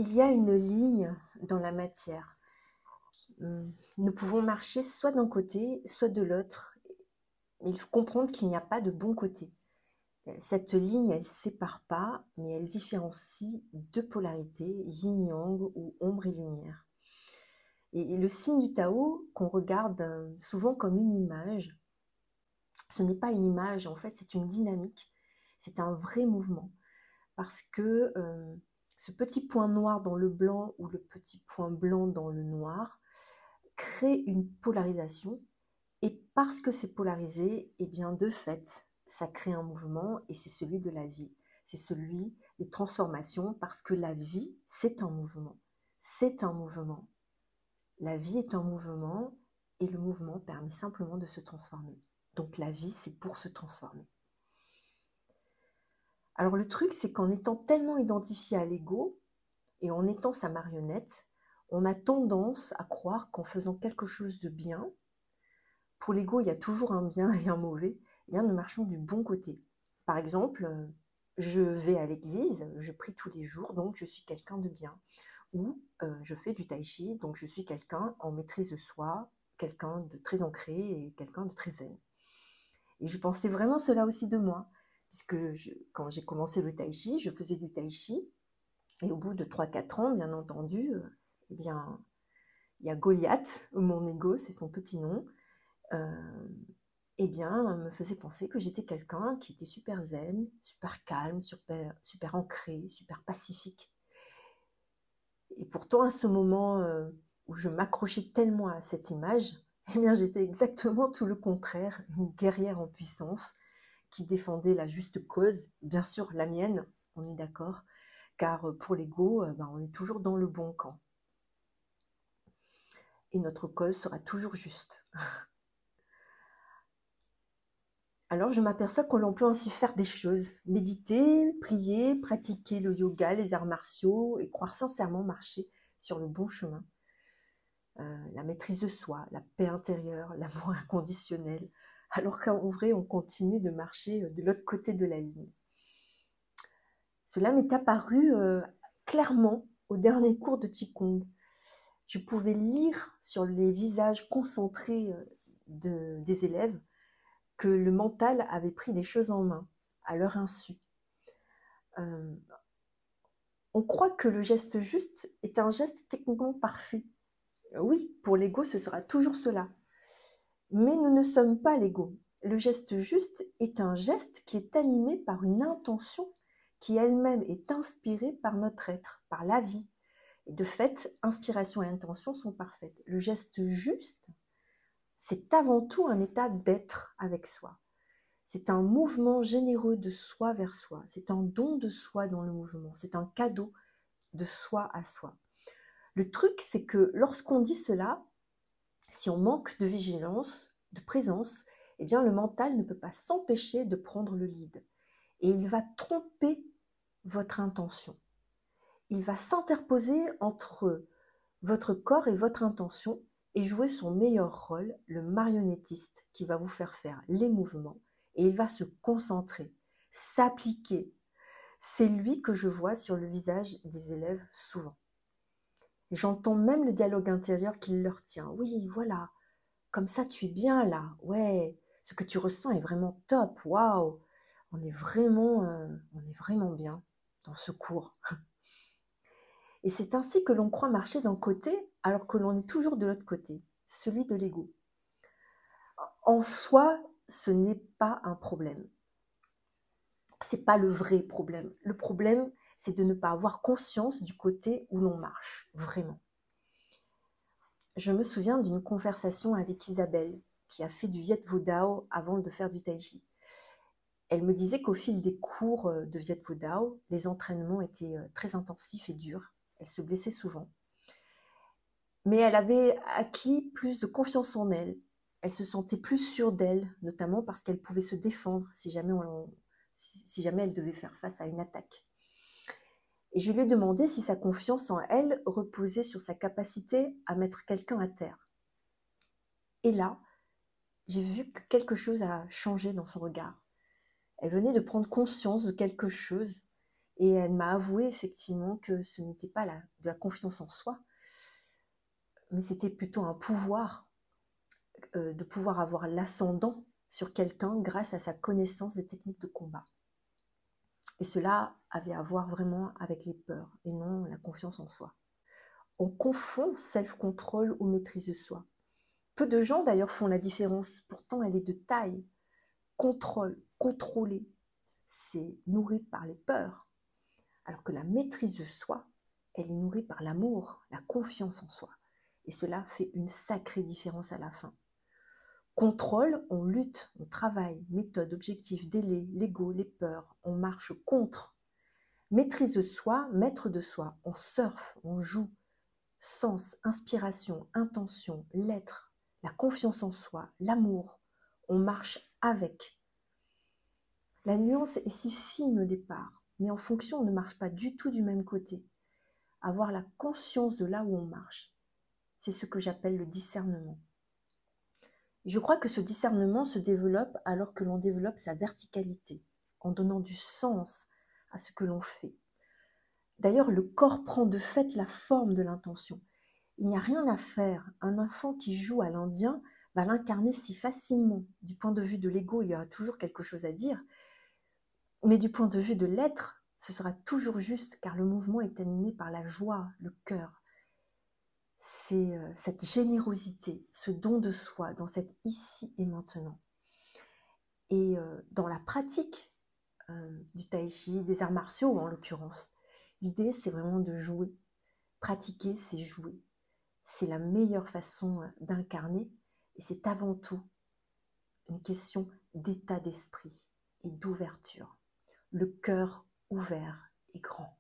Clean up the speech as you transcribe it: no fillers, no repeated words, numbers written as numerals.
Il y a une ligne dans la matière. Nous pouvons marcher soit d'un côté, soit de l'autre. Il faut comprendre qu'il n'y a pas de bon côté. Cette ligne, elle ne sépare pas, mais elle différencie deux polarités, yin-yang ou ombre et lumière. Et le signe du Tao, qu'on regarde souvent comme une image, ce n'est pas une image, en fait, c'est une dynamique. C'est un vrai mouvement. Parce que ce petit point noir dans le blanc ou le petit point blanc dans le noir crée une polarisation. Et parce que c'est polarisé, et bien de fait, ça crée un mouvement et c'est celui de la vie. C'est celui des transformations parce que la vie, c'est un mouvement. C'est un mouvement. La vie est un mouvement et le mouvement permet simplement de se transformer. Donc la vie, c'est pour se transformer. Alors le truc, c'est qu'en étant tellement identifié à l'ego et en étant sa marionnette, on a tendance à croire qu'en faisant quelque chose de bien, pour l'ego, il y a toujours un bien et un mauvais, eh bien nous marchons du bon côté. Par exemple, je vais à l'église, je prie tous les jours, donc je suis quelqu'un de bien. Ou je fais du tai chi, donc je suis quelqu'un en maîtrise de soi, quelqu'un de très ancré et quelqu'un de très zen. Et je pensais vraiment cela aussi de moi, puisque quand j'ai commencé le tai chi, je faisais du tai chi, et au bout de 3-4 ans, bien entendu, eh bien, il y a Goliath, mon ego, c'est son petit nom, eh bien, me faisait penser que j'étais quelqu'un qui était super zen, super calme, super ancré, super pacifique. Et pourtant, à ce moment où je m'accrochais tellement à cette image, eh bien, j'étais exactement tout le contraire, une guerrière en puissance qui défendait la juste cause, bien sûr la mienne, on est d'accord, car pour l'ego, on est toujours dans le bon camp. Et notre cause sera toujours juste. Alors je m'aperçois que l'on peut ainsi faire des choses, méditer, prier, pratiquer le yoga, les arts martiaux et croire sincèrement marcher sur le bon chemin. La maîtrise de soi, la paix intérieure, l'amour inconditionnel, alors qu'en vrai on continue de marcher de l'autre côté de la ligne. Cela m'est apparu clairement au dernier cours de Qigong. Je pouvais lire sur les visages concentrés des élèves que le mental avait pris les choses en main, à leur insu. On croit que le geste juste est un geste techniquement parfait. Oui, pour l'ego, ce sera toujours cela. Mais nous ne sommes pas l'ego. Le geste juste est un geste qui est animé par une intention qui elle-même est inspirée par notre être, par la vie. Et de fait, inspiration et intention sont parfaites. Le geste juste, c'est avant tout un état d'être avec soi. C'est un mouvement généreux de soi vers soi. C'est un don de soi dans le mouvement. C'est un cadeau de soi à soi. Le truc, c'est que lorsqu'on dit cela, si on manque de vigilance, de présence, eh bien le mental ne peut pas s'empêcher de prendre le lead. Et il va tromper votre intention. Il va s'interposer entre votre corps et votre intention et jouer son meilleur rôle, le marionnettiste qui va vous faire les mouvements et il va se concentrer, s'appliquer. C'est lui que je vois sur le visage des élèves souvent. J'entends même le dialogue intérieur qui leur tient. Oui, voilà, comme ça tu es bien là. Ouais, ce que tu ressens est vraiment top. Waouh, on est vraiment bien dans ce cours. Et c'est ainsi que l'on croit marcher d'un côté alors que l'on est toujours de l'autre côté, celui de l'ego. En soi, ce n'est pas un problème. C'est pas le vrai problème. Le problème, c'est de ne pas avoir conscience du côté où l'on marche, vraiment. Je me souviens d'une conversation avec Isabelle, qui a fait du Viet Vo Dao avant de faire du Tai Chi. Elle me disait qu'au fil des cours de Viet Vo Dao, les entraînements étaient très intensifs et durs. Elle se blessait souvent. Mais elle avait acquis plus de confiance en elle. Elle se sentait plus sûre d'elle, notamment parce qu'elle pouvait se défendre si jamais elle devait faire face à une attaque. Et je lui ai demandé si sa confiance en elle reposait sur sa capacité à mettre quelqu'un à terre. Et là, j'ai vu que quelque chose a changé dans son regard. Elle venait de prendre conscience de quelque chose Et elle m'a avoué effectivement que ce n'était pas de la confiance en soi, mais c'était plutôt un pouvoir, de pouvoir avoir l'ascendant sur quelqu'un grâce à sa connaissance des techniques de combat. Et cela avait à voir vraiment avec les peurs et non la confiance en soi. On confond self-control ou maîtrise de soi. Peu de gens d'ailleurs font la différence, pourtant elle est de taille. Contrôle, contrôler, c'est nourri par les peurs, alors que la maîtrise de soi, elle est nourrie par l'amour, la confiance en soi. Et cela fait une sacrée différence à la fin. Contrôle, on lutte, on travaille, méthode, objectif, délai, l'ego, les peurs, on marche contre. Maîtrise de soi, maître de soi, on surfe, on joue. Sens, inspiration, intention, l'être, la confiance en soi, l'amour, on marche avec. La nuance est si fine au départ, mais en fonction, on ne marche pas du tout du même côté. Avoir la conscience de là où on marche, c'est ce que j'appelle le discernement. Je crois que ce discernement se développe alors que l'on développe sa verticalité, en donnant du sens à ce que l'on fait. D'ailleurs, le corps prend de fait la forme de l'intention. Il n'y a rien à faire. Un enfant qui joue à l'indien va l'incarner si facilement. Du point de vue de l'ego, il y aura toujours quelque chose à dire. Mais du point de vue de l'être, ce sera toujours juste car le mouvement est animé par la joie, le cœur. C'est cette générosité, ce don de soi dans cet ici et maintenant. Et dans la pratique du tai chi, des arts martiaux en l'occurrence, l'idée c'est vraiment de jouer. Pratiquer, c'est jouer. C'est la meilleure façon d'incarner et c'est avant tout une question d'état d'esprit et d'ouverture. Le cœur ouvert et grand.